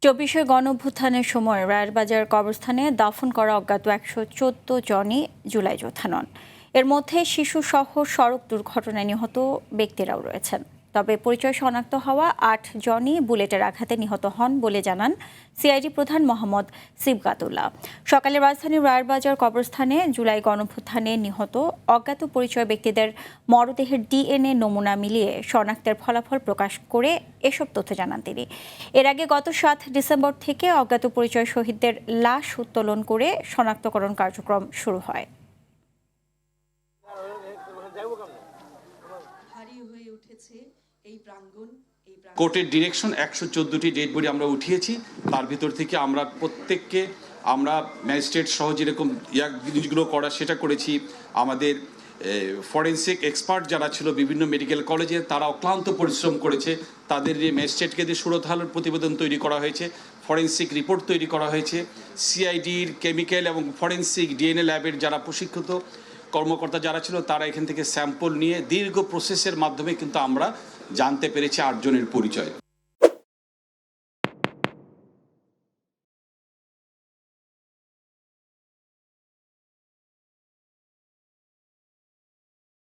চব্বিশের গণঅভ্যুত্থানের সময় রায়েরবাজার কবরস্থানে দাফন করা অজ্ঞাত 114 জনই জুলাই যোদ্ধা নন। এর মধ্যে শিশুসহ সড়ক দুর্ঘটনায় নিহত ব্যক্তিরাও রয়েছেন। তবে পরিচয় শনাক্ত হওয়া 8 জনই বুলেটের আঘাতে নিহত হন বলে জানান সিআইডি প্রধান মোহাম্মদ সিবগাতুল্লাহ। সকালে রাজধানীর রায়েরবাজার কবরস্থানে জুলাই গণঅভ্যুত্থানে নিহত অজ্ঞাত পরিচয় ব্যক্তিদের মরদেহের ডিএনএ নমুনা মিলিয়ে শনাক্তের ফলাফল প্রকাশ করে এসব তথ্য জানান তিনি। এর আগে গত 7 ডিসেম্বর থেকে অজ্ঞাত পরিচয় শহীদদের লাশ উত্তোলন করে শনাক্তকরণ কার্যক্রম শুরু হয়। কোর্টের ডিরেকশন 114টি ডেড বডি আমরা উঠিয়েছি। তার ভিতর থেকে আমরা প্রত্যেককে আমরা ম্যাজিস্ট্রেট সহ যেরকম জিনিসগুলো করা সেটা করেছি। আমাদের ফরেন্সিক এক্সপার্ট যারা ছিল বিভিন্ন মেডিকেল কলেজে তারা অক্লান্ত পরিশ্রম করেছে। তাদের যে ম্যাজিস্ট্রেটকে দিয়ে সুরতহাল প্রতিবেদন তৈরি করা হয়েছে, ফরেন্সিক রিপোর্ট তৈরি করা হয়েছে। সিআইডির কেমিক্যাল এবং ফরেন্সিক ডিএনএ ল্যাবের যারা প্রশিক্ষিত কর্মকর্তা যারা ছিল তারা এখান থেকে স্যাম্পল নিয়ে দীর্ঘ প্রসেসের মাধ্যমে কিন্তু আমরা জানতে পেরেছি 8 জনের পরিচয়।